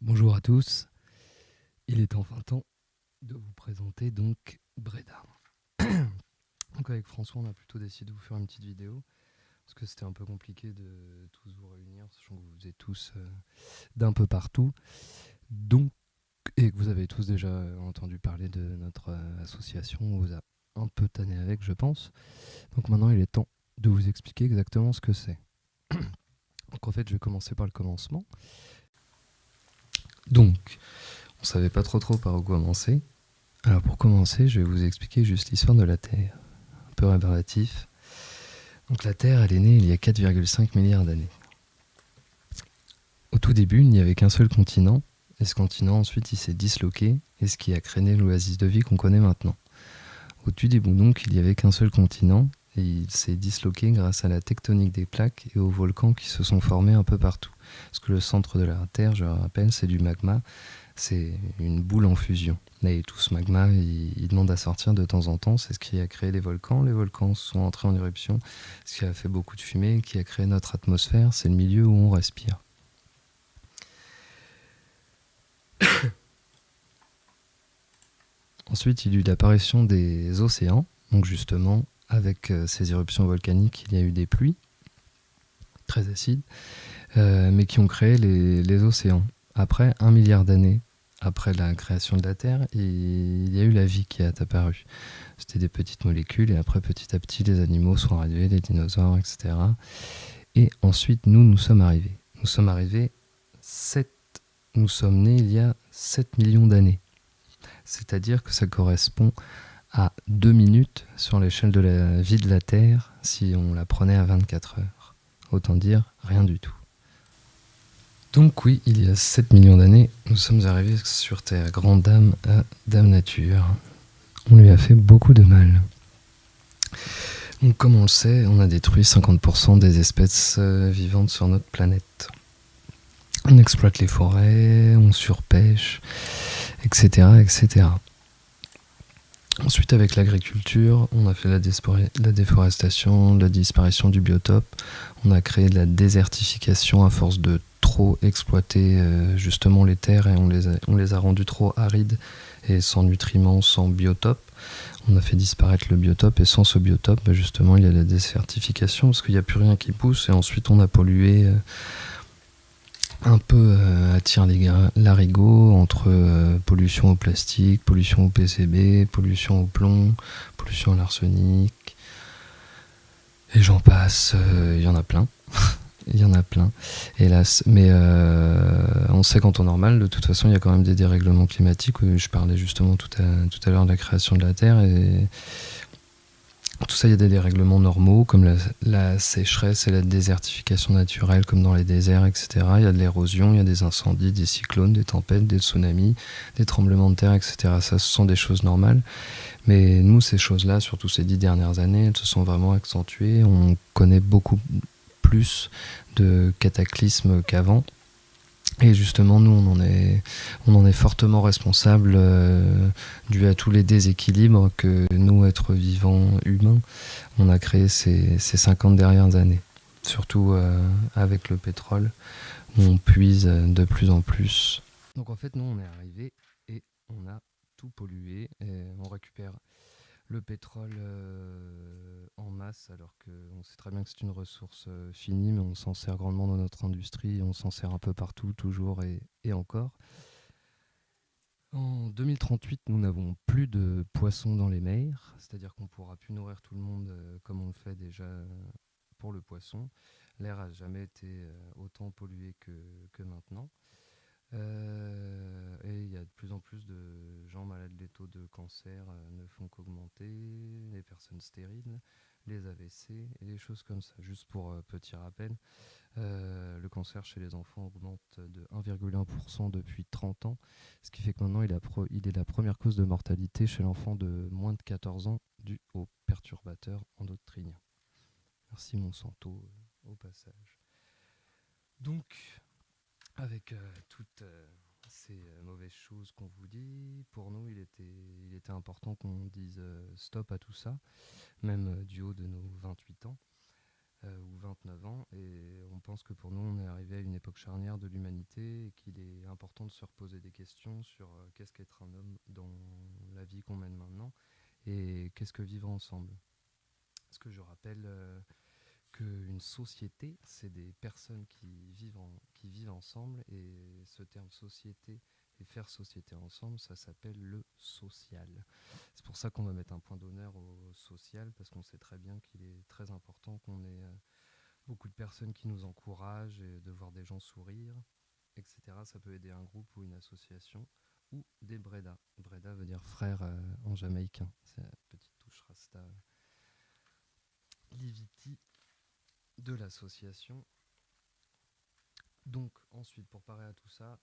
Bonjour à tous, il est enfin temps de vous présenter donc Breda. Donc avec François, on a plutôt décidé de vous faire une petite vidéo parce que c'était un peu compliqué de tous vous réunir, sachant que vous êtes tous d'un peu partout. Donc, et que vous avez tous déjà entendu parler de notre association, on vous a un peu tanné avec, je pense. Donc maintenant, il est temps de vous expliquer exactement ce que c'est. Donc en fait, je vais commencer par le commencement. Donc, on savait pas trop par où commencer. Alors pour commencer, je vais vous expliquer juste l'histoire de la Terre, un peu rébarbatif. Donc la Terre, elle est née il y a 4,5 milliards d'années. Au tout début, il n'y avait qu'un seul continent, et ce continent ensuite il s'est disloqué, et ce qui a créé l'oasis de vie qu'on connaît maintenant. Au tout début donc, il n'y avait qu'un seul continent, et il s'est disloqué grâce à la tectonique des plaques et aux volcans qui se sont formés un peu partout. Parce que le centre de la Terre, je le rappelle, c'est du magma, c'est une boule en fusion. Et tout ce magma, il demande à sortir de temps en temps. C'est ce qui a créé les volcans. Les volcans sont entrés en éruption, ce qui a fait beaucoup de fumée, qui a créé notre atmosphère. C'est le milieu où on respire. Ensuite, il y a eu l'apparition des océans. Donc justement, avec ces éruptions volcaniques, il y a eu des pluies très acides, mais qui ont créé les océans. Après 1 milliard d'années, après la création de la Terre, il y a eu la vie qui est apparue. C'était des petites molécules et après petit à petit les animaux sont arrivés, les dinosaures, etc. Et ensuite nous sommes arrivés. Nous sommes arrivés 7, nous sommes nés il y a 7 millions d'années. C'est-à-dire que ça correspond à 2 minutes sur l'échelle de la vie de la Terre si on la prenait à 24 heures. Autant dire rien du tout. Donc oui, il y a 7 millions d'années, nous sommes arrivés sur Terre, grande dame à Dame Nature. On lui a fait beaucoup de mal. Donc, comme on le sait, on a détruit 50% des espèces vivantes sur notre planète. On exploite les forêts, on surpêche, etc. etc. Ensuite, avec l'agriculture, on a fait la déforestation, la disparition du biotope. On a créé de la désertification à force de trop exploiter justement les terres et on les a rendues trop arides et sans nutriments, sans biotope. On a fait disparaître le biotope et sans ce biotope, justement, il y a la désertification parce qu'il n'y a plus rien qui pousse et ensuite on a pollué un peu à tire-larigot entre pollution au plastique, pollution au PCB, pollution au plomb, pollution à l'arsenic et j'en passe, il y en a plein. Il y en a plein, hélas. Mais on sait qu'en temps normal, de toute façon, il y a quand même des dérèglements climatiques. Je parlais justement tout à l'heure de la création de la Terre et tout ça, il y a des dérèglements normaux comme la sécheresse et la désertification naturelle comme dans les déserts, etc. Il y a de l'érosion, il y a des incendies, des cyclones, des tempêtes, des tsunamis, des tremblements de terre, etc. Ça, ce sont des choses normales. Mais nous, ces choses-là, surtout ces 10 dernières années, elles se sont vraiment accentuées. On connaît beaucoup plus de cataclysmes qu'avant. Et justement, nous, on en est fortement responsable dû à tous les déséquilibres que nous, êtres vivants humains, on a créé ces 50 dernières années. Surtout avec le pétrole, où on puise de plus en plus. Donc en fait, nous, on est arrivé et on a tout pollué. Et on récupère le pétrole en masse, alors qu'on sait très bien que c'est une ressource finie, mais on s'en sert grandement dans notre industrie, on s'en sert un peu partout, toujours et encore. En 2038, nous n'avons plus de poissons dans les mers, c'est-à-dire qu'on ne pourra plus nourrir tout le monde comme on le fait déjà pour le poisson. L'air n'a jamais été autant pollué que maintenant. Et il y a de plus en plus de gens malades. Les taux de cancer ne font qu'augmenter, les personnes stériles, les AVC et des choses comme ça. Juste pour petit rappel, le cancer chez les enfants augmente de 1,1% depuis 30 ans, ce qui fait que maintenant il est la première cause de mortalité chez l'enfant de moins de 14 ans dû aux perturbateurs endocriniens. Merci Monsanto au passage. Donc, avec toutes ces mauvaises choses qu'on vous dit, pour nous, il était important qu'on dise stop à tout ça, même du haut de nos 28 ans ou 29 ans. Et on pense que pour nous, on est arrivé à une époque charnière de l'humanité et qu'il est important important de se reposer des questions sur qu'est-ce qu'être un homme dans la vie qu'on mène maintenant et qu'est-ce que vivre ensemble. Parce que je rappelle qu'une société, c'est des personnes qui vivent ensemble, et ce terme société et faire société ensemble, ça s'appelle le social. C'est pour ça qu'on va mettre un point d'honneur au social, parce qu'on sait très bien qu'il est très important qu'on ait beaucoup de personnes qui nous encouragent, et de voir des gens sourire, etc. Ça peut aider un groupe ou une association, ou des Breda. Breda veut dire frère en jamaïcain. C'est la petite touche rasta. Liviti de l'association. Donc ensuite, pour parer à tout ça,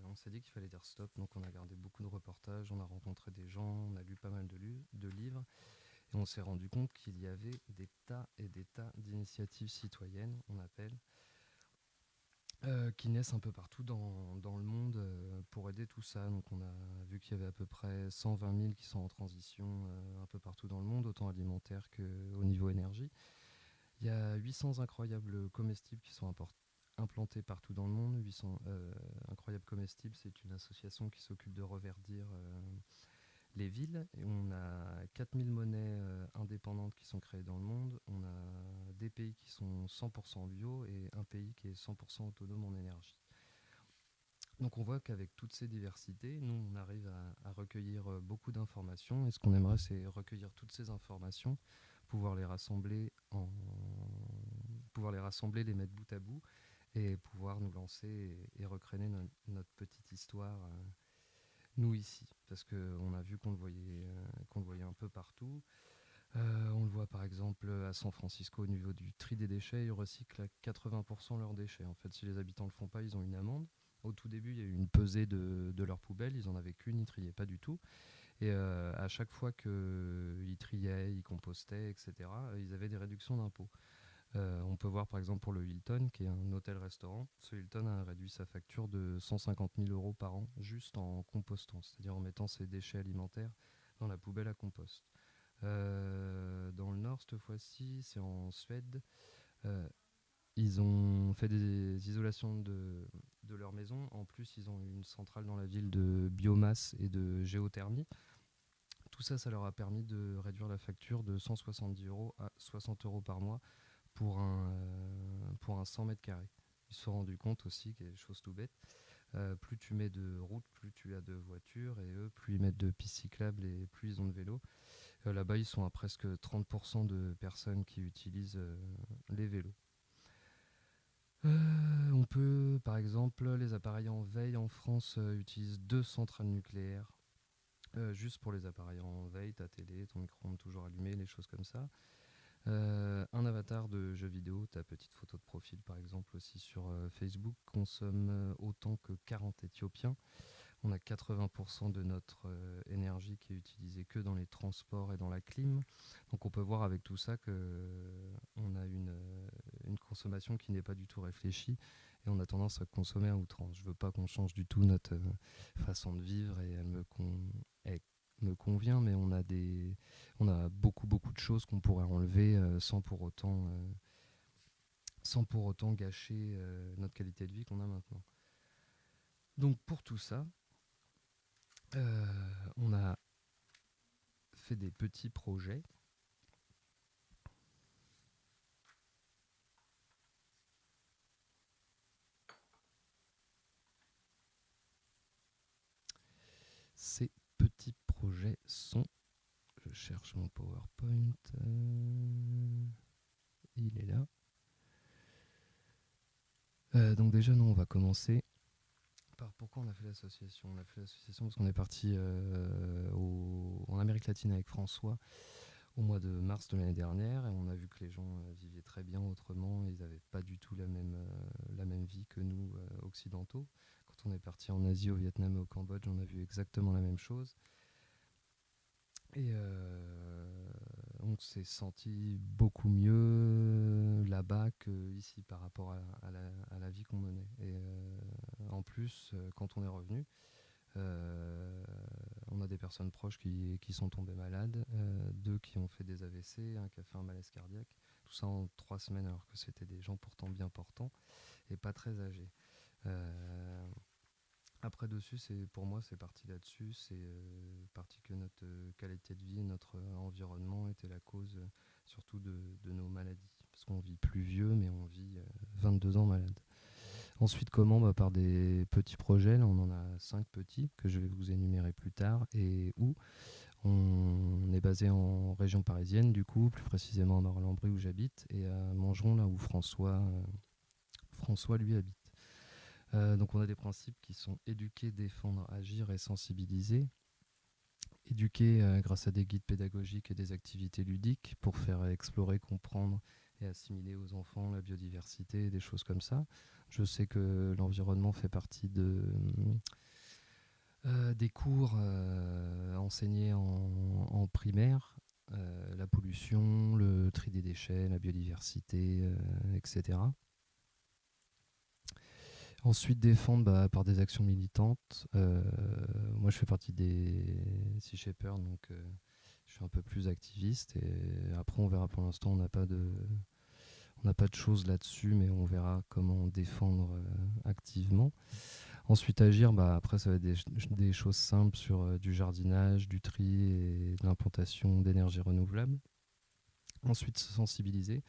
on s'est dit qu'il fallait dire stop, donc on a regardé beaucoup de reportages, on a rencontré des gens, on a lu pas mal de livres, et on s'est rendu compte qu'il y avait des tas et des tas d'initiatives citoyennes, on appelle, qui naissent un peu partout dans le monde pour aider tout ça. Donc on a vu qu'il y avait à peu près 120 000 qui sont en transition un peu partout dans le monde, autant alimentaire qu'au niveau énergie. Il y a 800 incroyables comestibles qui sont implantés partout dans le monde. 800 incroyables comestibles, c'est une association qui s'occupe de reverdir les villes. Et on a 4000 monnaies indépendantes qui sont créées dans le monde. On a des pays qui sont 100% bio et un pays qui est 100% autonome en énergie. Donc on voit qu'avec toutes ces diversités, nous, on arrive à recueillir beaucoup d'informations. Et ce qu'on aimerait, c'est recueillir toutes ces informations, pouvoir les rassembler, les mettre bout à bout, et pouvoir nous lancer et recréer notre petite histoire, nous ici. Parce qu'on a vu qu'on le voyait un peu partout. On le voit par exemple à San Francisco, au niveau du tri des déchets, ils recyclent à 80% leurs déchets. En fait, si les habitants ne le font pas, ils ont une amende. Au tout début, il y a eu une pesée de leurs poubelles, ils en avaient qu'une, ils triaient pas du tout. Et à chaque fois qu'ils triaient, ils compostaient, etc., ils avaient des réductions d'impôts. On peut voir par exemple pour le Hilton, qui est un hôtel-restaurant. Ce Hilton a réduit sa facture de 150 000 euros par an juste en compostant, c'est-à-dire en mettant ses déchets alimentaires dans la poubelle à compost. Dans le nord, cette fois-ci, c'est en Suède. Ils ont fait des isolations de leur maison. En plus, ils ont une centrale dans la ville de biomasse et de géothermie. Tout ça, ça leur a permis de réduire la facture de 170 euros à 60 euros par mois pour un 100 mètres carrés. Ils se sont rendus compte aussi, quelque chose tout bête, plus tu mets de routes, plus tu as de voitures, et eux, plus ils mettent de pistes cyclables et plus ils ont de vélos. Là-bas, ils sont à presque 30% de personnes qui utilisent les vélos. On peut, par exemple, les appareils en veille en France utilisent 2 centrales nucléaires. Juste pour les appareils en veille, ta télé, ton micro-ondes toujours allumé, les choses comme ça. Un avatar de jeu vidéo, ta petite photo de profil par exemple aussi sur Facebook, consomme autant que 40 Éthiopiens. On a 80% de notre énergie qui est utilisée que dans les transports et dans la clim. Donc on peut voir avec tout ça qu'on a une consommation qui n'est pas du tout réfléchie, et on a tendance à consommer à outrance. Je veux pas qu'on change du tout notre façon de vivre, et elle me convient, mais on a beaucoup de choses qu'on pourrait enlever sans pour autant gâcher notre qualité de vie qu'on a maintenant. Donc pour tout ça, on a fait des petits projets. Ces petits projets sont... Je cherche mon PowerPoint. Il est là. Donc déjà, nous, on va commencer par pourquoi on a fait l'association. On a fait l'association parce qu'on est parti en Amérique latine avec François au mois de mars de l'année dernière, et on a vu que les gens vivaient très bien autrement. Ils n'avaient pas du tout la même vie que nous, occidentaux. Quand on est parti en Asie, au Vietnam et au Cambodge, on a vu exactement la même chose. Et on s'est senti beaucoup mieux là-bas qu'ici par rapport à la vie qu'on menait. Et en plus, quand on est revenu, on a des personnes proches qui sont tombées malades, 2 qui ont fait des AVC, 1 qui a fait un malaise cardiaque. Tout ça en 3 semaines, alors que c'était des gens pourtant bien portants et pas très âgés. Après dessus, pour moi, c'est parti là-dessus. C'est parti que notre qualité de vie, notre environnement était la cause surtout de nos maladies. Parce qu'on vit plus vieux, mais on vit 22 ans malade. Ensuite, comment? Par des petits projets. Là, on en a 5 petits que je vais vous énumérer plus tard. Et où on est basé en région parisienne, du coup, plus précisément à Marlembry où j'habite, et à Montgeron, là où François lui habite. Donc on a des principes qui sont éduquer, défendre, agir et sensibiliser. Éduquer grâce à des guides pédagogiques et des activités ludiques pour faire explorer, comprendre et assimiler aux enfants la biodiversité, des choses comme ça. Je sais que l'environnement fait partie des cours enseignés en primaire, la pollution, le tri des déchets, la biodiversité, etc. Ensuite, défendre par des actions militantes. Moi, je fais partie des Sea Shepherd, donc je suis un peu plus activiste. Et après, on verra. Pour l'instant, on n'a pas de choses là-dessus, mais on verra comment défendre activement. Ensuite, agir. Après, ça va être des choses simples sur du jardinage, du tri et de l'implantation d'énergie renouvelable. Ensuite, se sensibiliser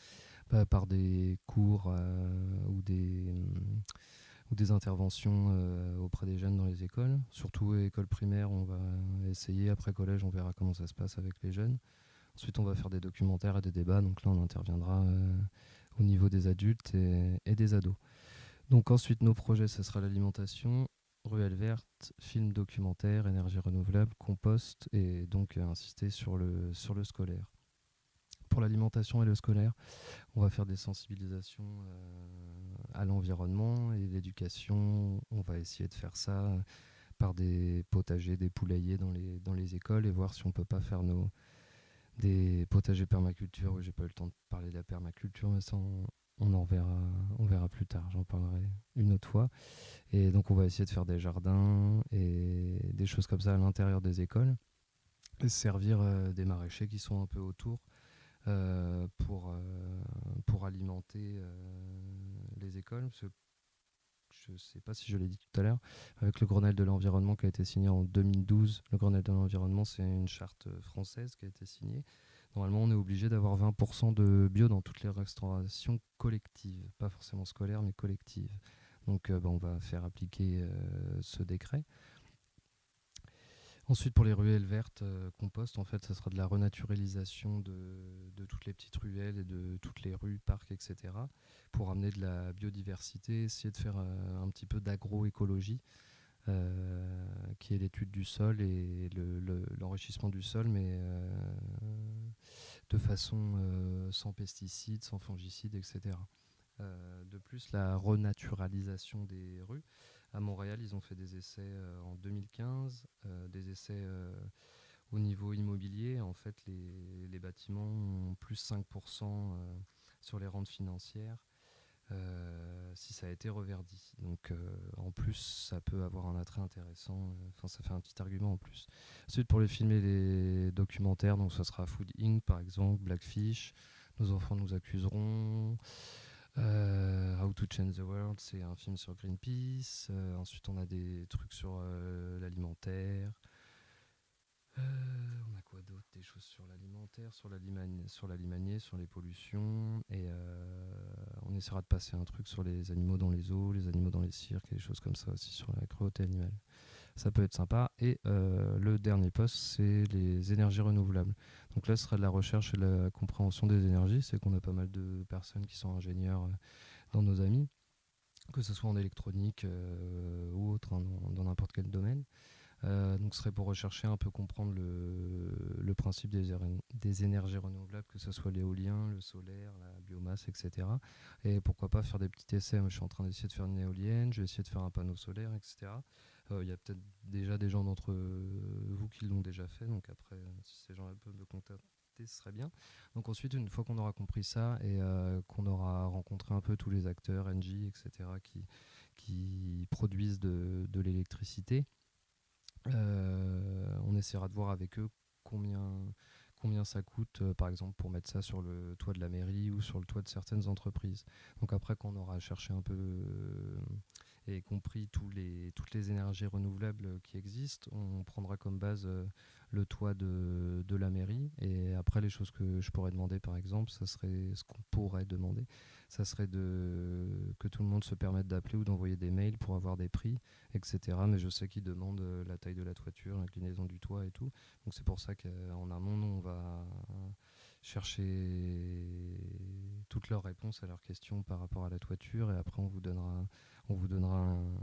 par des cours ou des interventions auprès des jeunes dans les écoles. Surtout école primaire, on va essayer. Après collège, on verra comment ça se passe avec les jeunes. Ensuite, on va faire des documentaires et des débats. Donc là, on interviendra au niveau des adultes et des ados. Donc ensuite, nos projets, ce sera l'alimentation, ruelle verte, film documentaire, énergie renouvelable, compost et donc insister sur le scolaire. Pour l'alimentation et le scolaire, on va faire des sensibilisations à l'environnement et l'éducation. On va essayer de faire ça par des potagers, des poulaillers dans les écoles et voir si on peut pas faire des potagers permaculture. J'ai pas eu le temps de parler de la permaculture, mais ça on verra plus tard. J'en parlerai une autre fois. Et donc on va essayer de faire des jardins et des choses comme ça à l'intérieur des écoles et servir des maraîchers qui sont un peu autour pour alimenter les écoles. Parce que je ne sais pas si je l'ai dit tout à l'heure, avec le Grenelle de l'environnement qui a été signé en 2012. Le Grenelle de l'environnement, c'est une charte française qui a été signée. Normalement, on est obligé d'avoir 20% de bio dans toutes les restaurations collectives, pas forcément scolaires, mais collectives. Donc on va faire appliquer ce décret. Ensuite, pour les ruelles vertes compost, en fait, ça sera de la renaturalisation de toutes les petites ruelles et de toutes les rues, parcs, etc. pour amener de la biodiversité, essayer de faire un petit peu d'agroécologie, qui est l'étude du sol et l'enrichissement du sol, mais de façon sans pesticides, sans fongicides, etc. De plus, la renaturalisation des rues. À Montréal, ils ont fait des essais en 2015, des essais au niveau immobilier. En fait, les bâtiments ont plus 5% sur les rentes financières si ça a été reverdi. Donc, en plus, ça peut avoir un attrait intéressant. Enfin, ça fait un petit argument en plus. Ensuite, pour les films et les documentaires, donc ça sera Food Inc. par exemple, Blackfish, Nos enfants nous accuseront. How to Change the World, c'est un film sur Greenpeace. Ensuite, on a des trucs sur l'alimentaire. On a quoi d'autre? Des choses sur l'alimentaire, sur l'alimanier, sur les pollutions. Et on essaiera de passer un truc sur les animaux dans les zoos, les animaux dans les cirques, et des choses comme ça aussi sur la cruauté animale. Ça peut être sympa. Et le dernier poste, c'est les énergies renouvelables. Donc là, ce sera de la recherche et de la compréhension des énergies. C'est qu'on a pas mal de personnes qui sont ingénieurs dans nos amis, que ce soit en électronique ou autre, hein, dans n'importe quel domaine. Donc ce serait pour rechercher un peu comprendre le principe des énergies renouvelables, que ce soit l'éolien, le solaire, la biomasse, etc. Et pourquoi pas faire des petits essais. Moi, je suis en train d'essayer de faire une éolienne, je vais essayer de faire un panneau solaire, etc. Il y a peut-être déjà des gens d'entre vous qui l'ont déjà fait, donc après, si ces gens-là peuvent me contacter, ce serait bien. Donc ensuite, une fois qu'on aura compris ça et qu'on aura rencontré un peu tous les acteurs, Engie, etc., qui produisent de l'électricité, on essaiera de voir avec eux combien ça coûte, par exemple, pour mettre ça sur le toit de la mairie ou sur le toit de certaines entreprises. Donc après, qu'on aura cherché un peu et compris toutes les énergies renouvelables qui existent. On prendra comme base le toit de la mairie. Et après, les choses que je pourrais demander, par exemple, ça serait ce qu'on pourrait demander, ça serait que tout le monde se permette d'appeler ou d'envoyer des mails pour avoir des prix, etc. Mais je sais qu'ils demandent la taille de la toiture, l'inclinaison du toit et tout. Donc c'est pour ça qu'en amont, nous, on va chercher toutes leurs réponses à leurs questions par rapport à la toiture, et après on vous donnera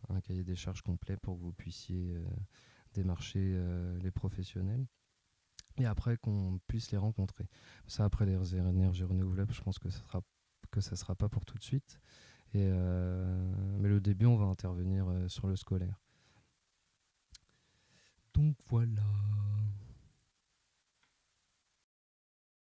un cahier des charges complet pour que vous puissiez démarcher les professionnels et après qu'on puisse les rencontrer. Ça, après les énergies renouvelables, je pense que ça sera pas pour tout de suite, mais le début, on va intervenir sur le scolaire. Donc voilà.